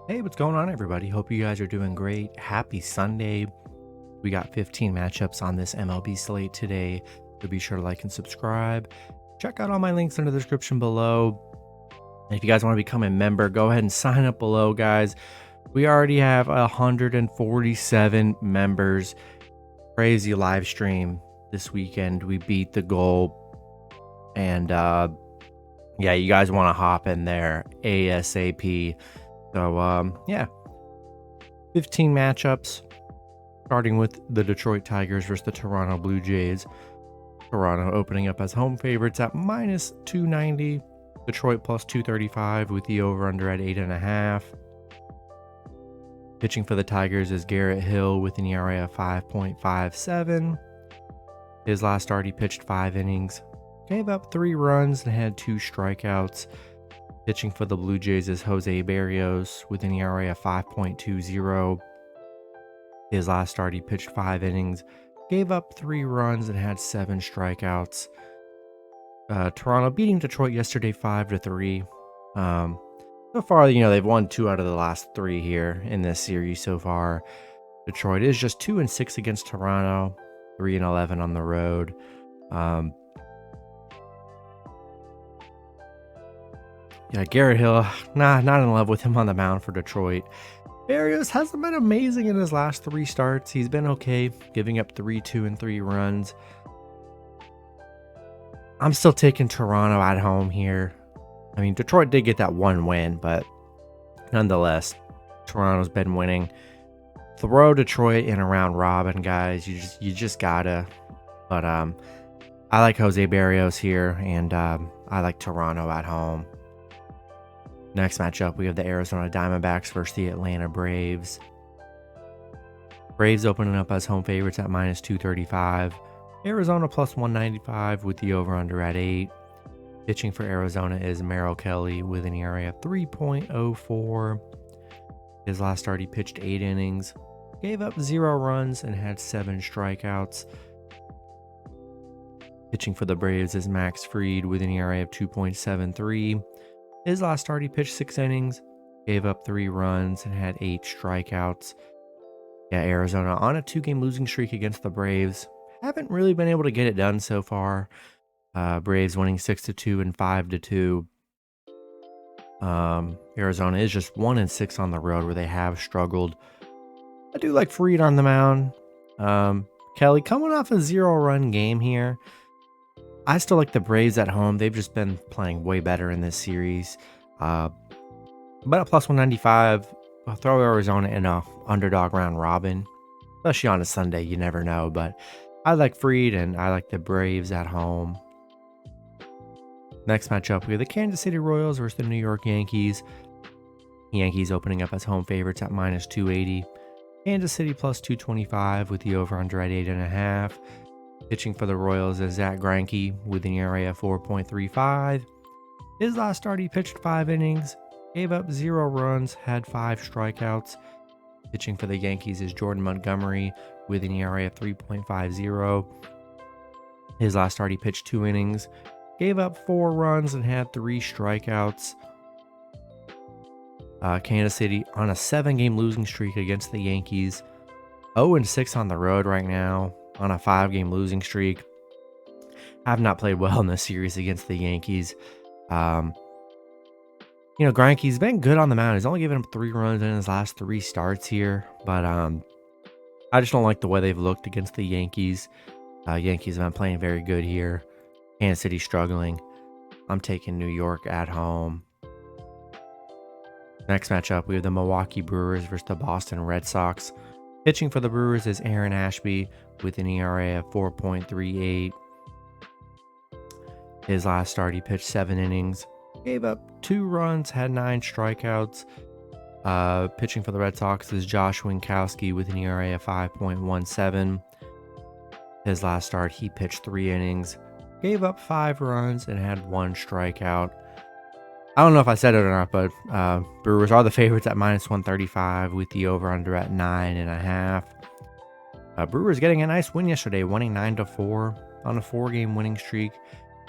Hey, what's going on, everybody? Hope you guys are doing great. Happy Sunday. We got 15 matchups on this MLB slate today, so be sure to like and subscribe. Check out all my links in the description below. And if you guys want to become a member, go ahead and sign up below, guys. We already have 147 members. Crazy live stream this weekend. We beat the goal. And yeah, you guys want to hop in there ASAP. So, yeah, 15 matchups, starting with the Detroit Tigers versus the Toronto Blue Jays. Toronto opening up as home favorites at minus 290. Detroit plus 235 with the over-under at 8.5. Pitching for the Tigers is Garrett Hill with an ERA of 5.57. His last start, he pitched 5 innings, gave up 3 runs, and had 2 strikeouts. Pitching for the Blue Jays is Jose Barrios with an ERA of 5.20. His last start, he pitched 5 innings, gave up 3 runs, and had 7 strikeouts. Toronto beating Detroit yesterday 5-3. So far, they've won 2 out of the last 3 here in this series so far. Detroit is just 2-6 against Toronto, 3-11 on the road. Yeah, Garrett Hill, not in love with him on the mound for Detroit. Barrios hasn't been amazing in his last 3 starts. He's been okay, giving up 3, 2, and 3 runs. I'm still taking Toronto at home here. I mean, Detroit did get that 1 win, but nonetheless, Toronto's been winning. Throw Detroit in a round robin, guys. You just gotta. But I like Jose Barrios here, and I like Toronto at home. Next matchup, we have the Arizona Diamondbacks versus the Atlanta Braves. Braves opening up as home favorites at minus 235. Arizona plus 195 with the over-under at 8. Pitching for Arizona is Merrill Kelly with an ERA of 3.04. His last start, he pitched 8 innings, gave up 0 runs, and had 7 strikeouts. Pitching for the Braves is Max Fried with an ERA of 2.73. His last start, he pitched 6 innings, gave up 3 runs, and had 8 strikeouts. Yeah, Arizona on a 2-game losing streak against the Braves. Haven't really been able to get it done so far. Braves winning 6-2 and 5-2. Arizona is just 1-6 on the road where they have struggled. I do like Fried on the mound. Kelly coming off a 0-run game here. I still like the Braves at home. They've just been playing way better in this series. But at plus 195, I'll throw Arizona in a underdog round robin. Especially on a Sunday, you never know. But I like Fried and I like the Braves at home. Next matchup, we have the Kansas City Royals versus the New York Yankees. Yankees opening up as home favorites at minus 280. Kansas City plus 225 with the over-under at 8.5. Pitching for the Royals is Zach Greinke with an ERA of 4.35. His last start, he pitched 5 innings, gave up 0 runs, had 5 strikeouts. Pitching for the Yankees is Jordan Montgomery with an ERA of 3.50. His last start, he pitched 2 innings, gave up 4 runs, and had 3 strikeouts. Kansas City on a 7-game losing streak against the Yankees. 0-6 on the road right now, on a 5-game losing streak. Have not played well in this series against the Yankees. Greinke's been good on the mound. He's only given up 3 runs in his last 3 starts here. But I just don't like the way they've looked against the Yankees. Yankees have been playing very good here. Kansas City struggling. I'm taking New York at home. Next matchup, we have the Milwaukee Brewers versus the Boston Red Sox. Pitching for the Brewers is Aaron Ashby with an ERA of 4.38. His last start, he pitched 7 innings, gave up 2 runs, had 9 strikeouts. Pitching for the Red Sox is Josh Winkowski with an ERA of 5.17. His last start, he pitched 3 innings, gave up 5 runs, and had 1 strikeout. I don't know if I said it or not, but Brewers are the favorites at minus 135 with the over-under at 9.5. Brewers getting a nice win yesterday, winning 9-4 on a 4-game winning streak,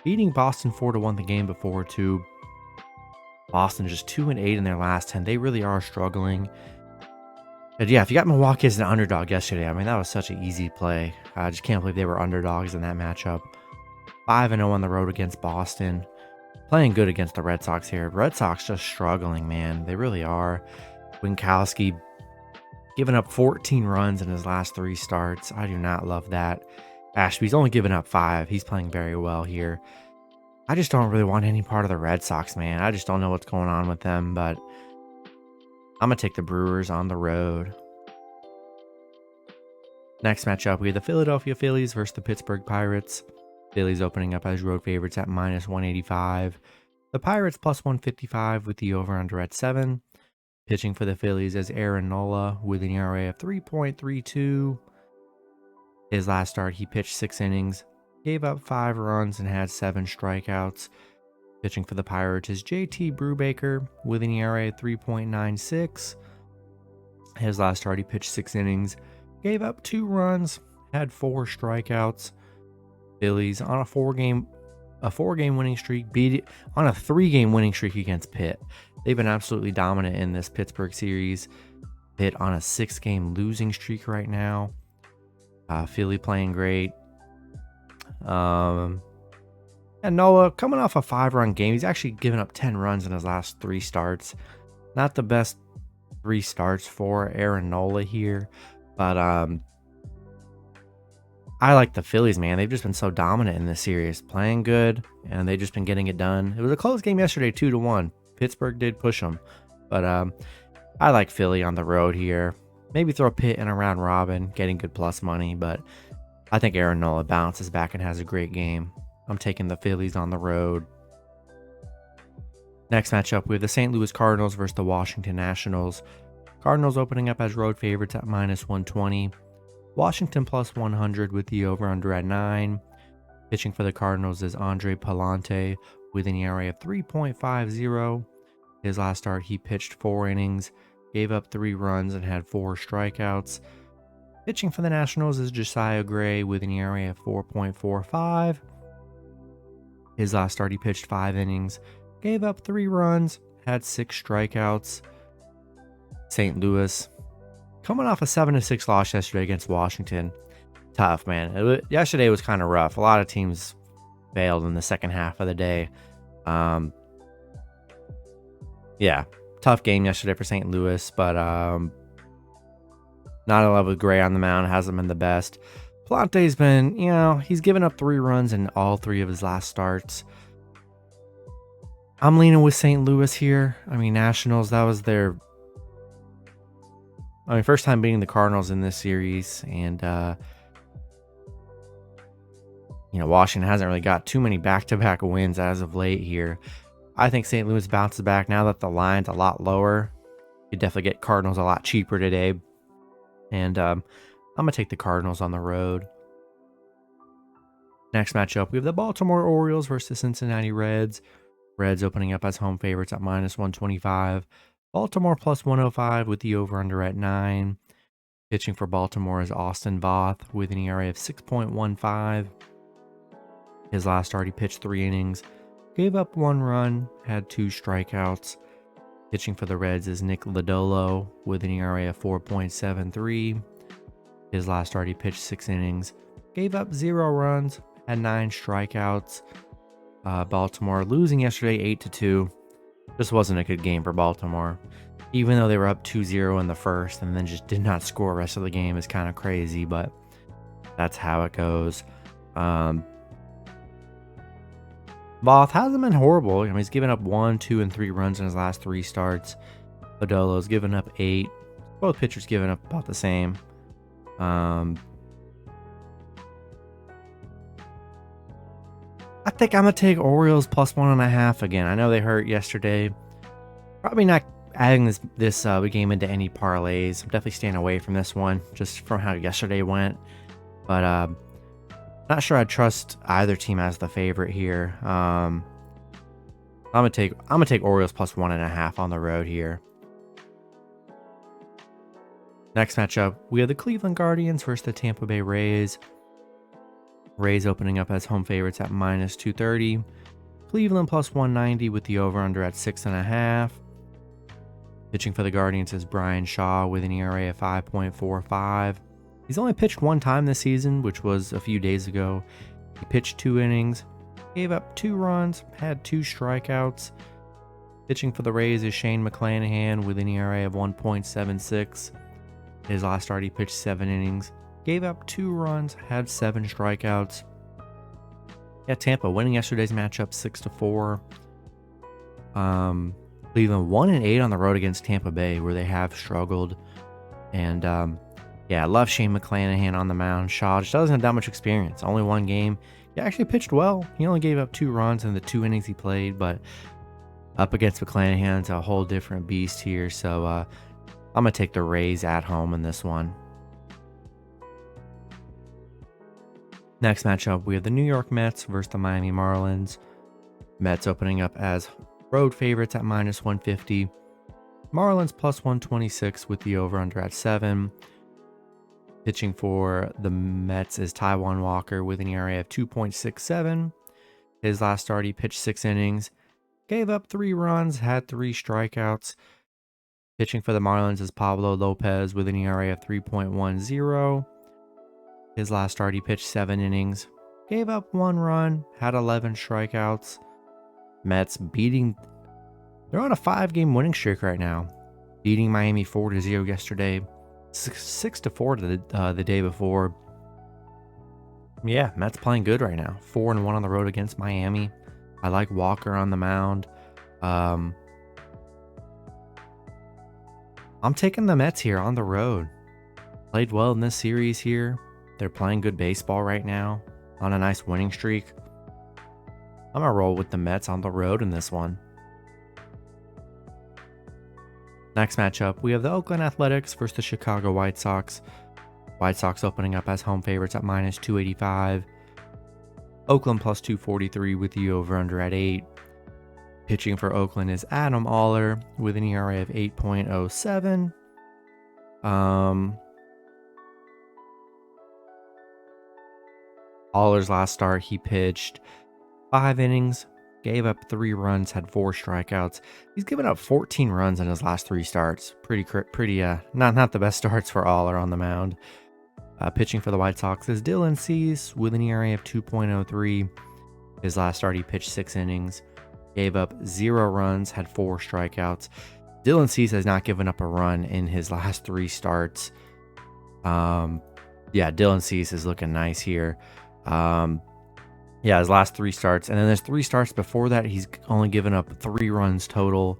beating Boston 4-1 the game before too. Boston just 2-8 in their last 10. They really are struggling. But yeah, if you got Milwaukee as an underdog yesterday, I mean, that was such an easy play. I just can't believe they were underdogs in that matchup. 5-0 on the road against Boston. Playing good against the Red Sox here. Red Sox just struggling, man. They really are. Winkowski giving up 14 runs in his last 3 starts. I do not love that. Ashby's only given up 5. He's playing very well here. I just don't really want any part of the Red Sox, man. I just don't know what's going on with them, but I'm going to take the Brewers on the road. Next matchup, we have the Philadelphia Phillies versus the Pittsburgh Pirates. Phillies opening up as road favorites at -185. The Pirates +155 with the over-under at 7. Pitching for the Phillies is Aaron Nola with an ERA of 3.32. His last start, he pitched 6 innings, gave up 5 runs, and had 7 strikeouts. Pitching for the Pirates is JT Brubaker with an ERA of 3.96. His last start, he pitched 6 innings, gave up 2 runs, had 4 strikeouts. Phillies on a 4-game winning streak, beat it on a 3-game winning streak against Pitt. They've been absolutely dominant in this Pittsburgh series. Pitt on a 6-game losing streak right now. Philly playing great. And Nola coming off a 5-run game. He's actually given up 10 runs in his last 3 starts. Not the best 3 starts for Aaron Nola here, but I like the Phillies, man. They've just been so dominant in this series, playing good, and they've just been getting it done. It was a close game yesterday, 2-1. Pittsburgh did push them, but I like Philly on the road here. Maybe throw a Pitt in a round robin, getting good plus money, but I think Aaron Nola bounces back and has a great game. I'm taking the Phillies on the road. Next matchup, we have the St. Louis Cardinals versus the Washington Nationals. Cardinals opening up as road favorites at -120. Washington +100 with the over-under at 9. Pitching for the Cardinals is Andre Palante with an ERA of 3.50. His last start, he pitched 4 innings, gave up 3 runs, and had 4 strikeouts. Pitching for the Nationals is Josiah Gray with an ERA of 4.45. His last start, he pitched 5 innings, gave up 3 runs, had 6 strikeouts. St. Louis coming off a 7-6 loss yesterday against Washington. Tough, man. Yesterday was kind of rough. A lot of teams failed in the second half of the day. Yeah, tough game yesterday for St. Louis, but not in love with Gray on the mound. Hasn't been the best. Palante's been, he's given up 3 runs in all 3 of his last starts. I'm leaning with St. Louis here. I mean, Nationals, that was their first time beating the Cardinals in this series, and Washington hasn't really got too many back-to-back wins as of late here. I think St. Louis bounces back now that the line's a lot lower. You definitely get Cardinals a lot cheaper today, and I'm gonna take the Cardinals on the road. Next matchup, we have the Baltimore Orioles versus the Cincinnati Reds. Reds opening up as home favorites at -125. Baltimore +105 with the over-under at 9. Pitching for Baltimore is Austin Voth with an ERA of 6.15. His last start, he pitched 3 innings, gave up 1 run, had 2 strikeouts. Pitching for the Reds is Nick Lodolo with an ERA of 4.73. His last start, he pitched 6 innings, gave up 0 runs, had 9 strikeouts. Baltimore losing yesterday 8-2. This wasn't a good game for Baltimore. Even though they were up 2-0 in the first and then just did not score the rest of the game is kind of crazy, but that's how it goes. Voth hasn't been horrible. He's given up 1, 2, and 3 runs in his last 3 starts. Lodolo's given up 8. Both pitchers given up about the same. I think I'm going to take Orioles +1.5 again. I know they hurt yesterday. Probably not adding this game into any parlays. I'm definitely staying away from this one, just from how yesterday went. But not sure I'd trust either team as the favorite here. I'm gonna take Orioles +1.5 on the road here. Next matchup, we have the Cleveland Guardians versus the Tampa Bay Rays. Rays opening up as home favorites at -230. Cleveland plus 190 with the over-under at 6.5. Pitching for the Guardians is Brian Shaw with an ERA of 5.45. He's only pitched one time this season, which was a few days ago. He pitched 2 innings, gave up 2 runs, had 2 strikeouts. Pitching for the Rays is Shane McClanahan with an ERA of 1.76. His last start, he pitched 7 innings, gave up 2 runs, had 7 strikeouts. Yeah, Tampa winning yesterday's matchup 6-4. Cleveland 1-8 on the road against Tampa Bay, where they have struggled. And yeah, I love Shane McClanahan on the mound. Shaw just doesn't have that much experience. Only 1 game. He actually pitched well. He only gave up 2 runs in the 2 innings he played, but up against McClanahan, it's a whole different beast here. So I'm going to take the Rays at home in this one. Next matchup, we have the New York Mets versus the Miami Marlins. Mets opening up as road favorites at -150. Marlins plus 126 with the over-under at 7. Pitching for the Mets is Taijuan Walker with an ERA of 2.67. His last start, he pitched 6 innings, gave up 3 runs, had 3 strikeouts. Pitching for the Marlins is Pablo Lopez with an ERA of 3.10. His last start, he pitched 7 innings, gave up 1 run, had 11 strikeouts. Mets they're on a 5-game winning streak right now, beating Miami 4-0 yesterday, 6-4 the day before. Yeah, Mets playing good right now, 4-1 on the road against Miami. I like Walker on the mound. I'm taking the Mets here on the road. Played well in this series here. They're playing good baseball right now, on a nice winning streak. I'm going to roll with the Mets on the road in this one. Next matchup, we have the Oakland Athletics versus the Chicago White Sox. White Sox opening up as home favorites at -285. Oakland plus 243 with the over-under at 8. Pitching for Oakland is Adam Oller with an ERA of 8.07. Oller's last start, he pitched 5 innings, gave up 3 runs, had 4 strikeouts. He's given up 14 runs in his last 3 starts. Not the best starts for Oller on the mound. Pitching for the White Sox is Dylan Cease with an ERA of 2.03. His last start, he pitched 6 innings, gave up 0 runs, had 4 strikeouts. Dylan Cease has not given up a run in his last 3 starts. Yeah, Dylan Cease is looking nice here. Yeah, his last 3 starts, and then there's 3 starts before that. He's only given up 3 runs total.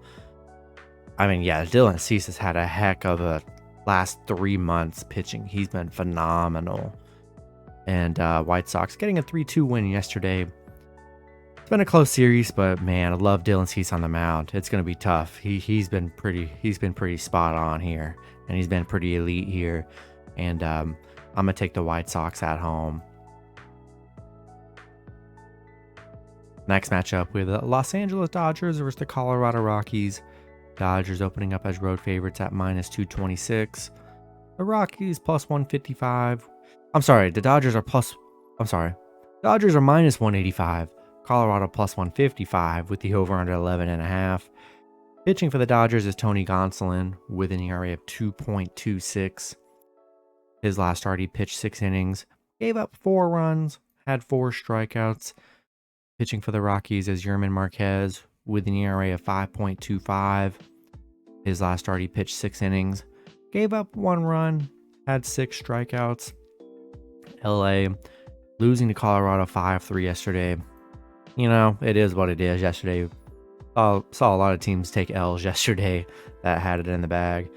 I mean, yeah, Dylan Cease has had a heck of a last 3 months pitching. He's been phenomenal. And White Sox getting a 3-2 win yesterday. It's been a close series, but man, I love Dylan Cease on the mound. It's going to be tough. He's been pretty spot on here, and he's been pretty elite here. And I'm gonna take the White Sox at home. Next matchup, we have the Los Angeles Dodgers versus the Colorado Rockies. Dodgers opening up as road favorites at -226. The Rockies plus 155. Dodgers are -185. Colorado plus 155 with the over-under 11.5. Pitching for the Dodgers is Tony Gonsolin with an ERA of 2.26. His last start, he pitched 6 innings, gave up 4 runs, had 4 strikeouts. Pitching for the Rockies is Yerman Marquez with an ERA of 5.25. His last start, he pitched 6 innings, gave up 1 run, had 6 strikeouts. LA losing to Colorado 5-3 yesterday. You know, it is what it is yesterday. Saw a lot of teams take L's yesterday that had it in the bag.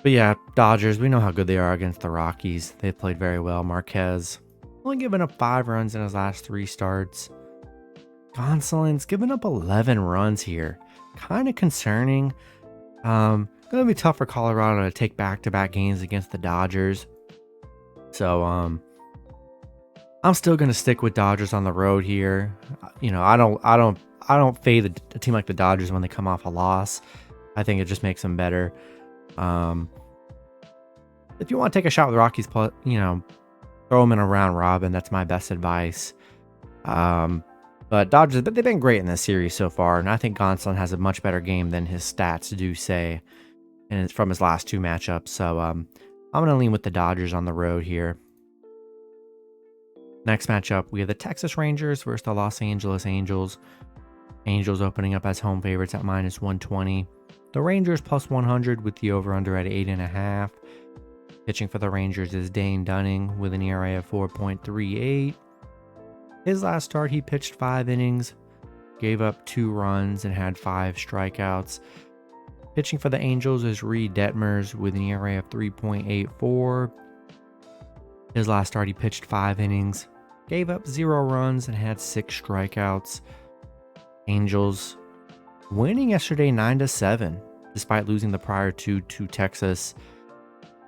But yeah, Dodgers, we know how good they are against the Rockies. They played very well. Marquez only given up 5 runs in his last 3 starts. Gonsolin's given up 11 runs here. Kind of concerning. Going to be tough for Colorado to take back-to-back games against the Dodgers. So, I'm still going to stick with Dodgers on the road here. You know, I don't fade a team like the Dodgers when they come off a loss. I think it just makes them better. If you want to take a shot with the Rockies, throw them in a round robin. That's my best advice. But Dodgers, but they've been great in this series so far, and I think Gonsolin has a much better game than his stats do say, and it's from his last 2 matchups. So I'm going to lean with the Dodgers on the road here. Next matchup, we have the Texas Rangers versus the Los Angeles Angels. Angels opening up as home favorites at -120. The Rangers +100 with the over-under at 8.5. Pitching for the Rangers is Dane Dunning with an ERA of 4.38. His last start, he pitched 5 innings, gave up 2 runs, and had 5 strikeouts. Pitching for the Angels is Reed Detmers with an ERA of 3.84. His last start, he pitched 5 innings, gave up 0 runs, and had 6 strikeouts. Angels winning yesterday 9-7, despite losing the prior 2 to Texas.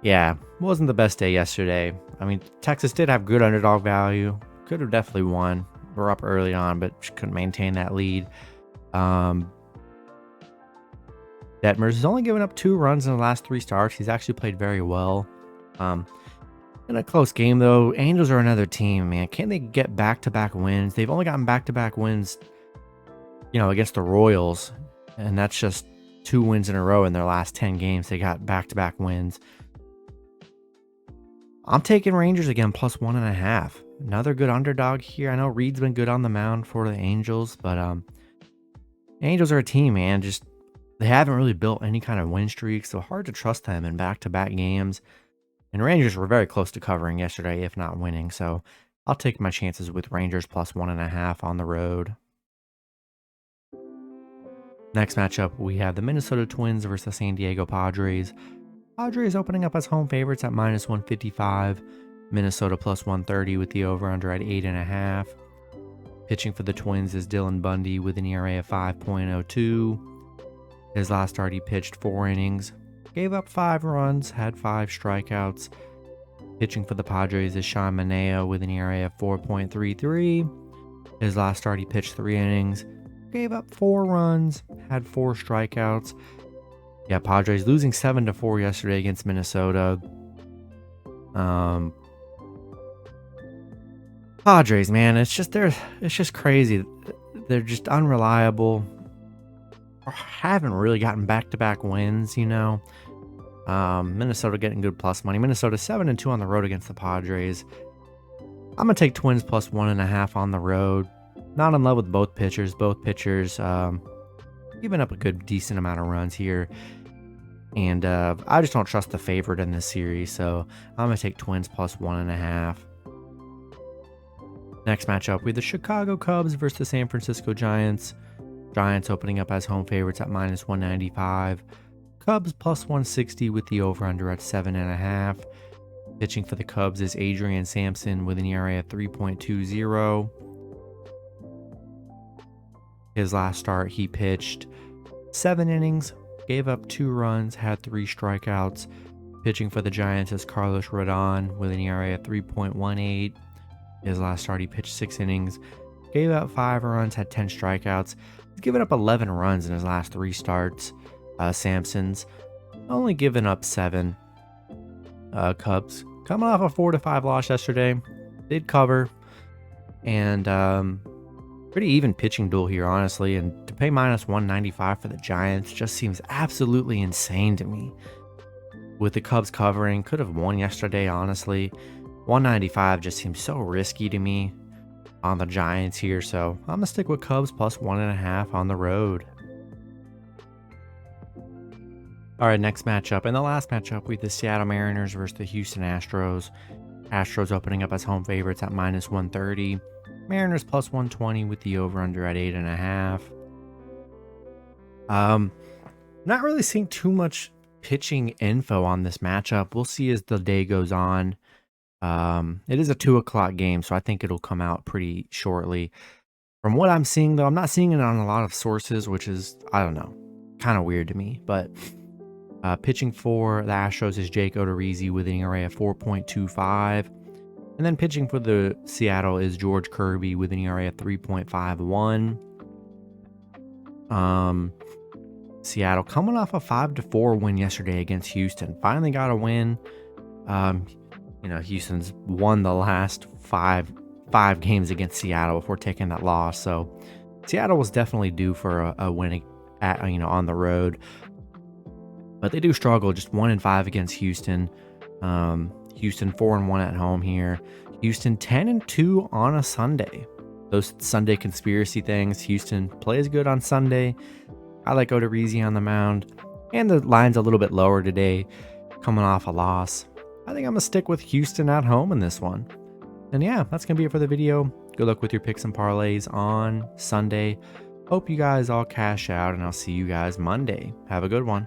Yeah, wasn't the best day yesterday. I mean, Texas did have good underdog value. Could have definitely won. We're up early on, but couldn't maintain that lead. Detmers has only given up 2 runs in the last 3 starts. He's actually played very well. In a close game, though, Angels are another team, man. Can they get back-to-back wins? They've only gotten back-to-back wins, against the Royals, and that's just 2 wins in a row in their last 10 games. They got back-to-back wins. I'm taking Rangers again, +1.5. Another good underdog here. I know Reed's been good on the mound for the Angels, but Angels are a team, man. Just they haven't really built any kind of win streak, so hard to trust them in back-to-back games. And Rangers were very close to covering yesterday, if not winning. So I'll take my chances with Rangers +1.5 on the road. Next matchup, we have the Minnesota Twins versus the San Diego Padres. Padres opening up as home favorites at -155. Minnesota +130 with the over-under at 8.5. Pitching for the Twins is Dylan Bundy with an ERA of 5.02. His last start, he pitched 4 innings, gave up 5 runs, had 5 strikeouts. Pitching for the Padres is Sean Manaea with an ERA of 4.33. His last start, he pitched 3 innings, gave up 4 runs, had 4 strikeouts. Yeah, Padres losing 7-4 yesterday against Minnesota. Padres, man, it's just crazy. They're just unreliable. Or haven't really gotten back-to-back wins, Minnesota getting good plus money. Minnesota 7-2 on the road against the Padres. I'm gonna take Twins +1.5 on the road. Not in love with both pitchers. Both pitchers giving up a good decent amount of runs here. And I just don't trust the favorite in this series, so I'm going to take Twins +1.5. Next matchup, we have the Chicago Cubs versus the San Francisco Giants. Giants opening up as home favorites at -195. Cubs +160 with the over-under at 7.5. Pitching for the Cubs is Adrian Sampson with an ERA of 3.20. His last start, he pitched 7 innings, gave up 2 runs, had 3 strikeouts. Pitching for the Giants is Carlos Rodon with an ERA of 3.18. His last start, he pitched 6 innings, gave up 5 runs, had 10 strikeouts. He's given up 11 runs in his last 3 starts. Sampson's only given up 7. Cubs coming off a 4-5 loss yesterday, did cover, and pretty even pitching duel here, honestly. And to pay -195 for the Giants just seems absolutely insane to me. With the Cubs covering, could have won yesterday, honestly. 195 just seems so risky to me on the Giants here, so I'm gonna stick with Cubs +1.5 on the road. All right, next matchup. In the last matchup, we have the Seattle Mariners versus the Houston Astros. Astros opening up as home favorites at -130. Mariners +120 with the over-under at 8.5. Not really seeing too much pitching info on this matchup. We'll see as the day goes on. It is a 2 o'clock game, so I think it'll come out pretty shortly. From what I'm seeing, though, I'm not seeing it on a lot of sources, which is, I don't know, kind of weird to me. But pitching for the Astros is Jake Odorizzi with an ERA of 4.25. And then pitching for the Seattle is George Kirby with an ERA of 3.51. Seattle coming off a 5-4 win yesterday against Houston. Finally got a win. Houston's won the last 5 5 games against Seattle before taking that loss. So Seattle was definitely due for a win at, on the road. But they do struggle, just 1-5 against Houston. Houston 4-1 at home here. Houston 10-2 on a Sunday. Those Sunday conspiracy things. Houston plays good on Sunday. I like Odorizzi on the mound. And the line's a little bit lower today, coming off a loss. I think I'm going to stick with Houston at home in this one. And yeah, that's going to be it for the video. Good luck with your picks and parlays on Sunday. Hope you guys all cash out, and I'll see you guys Monday. Have a good one.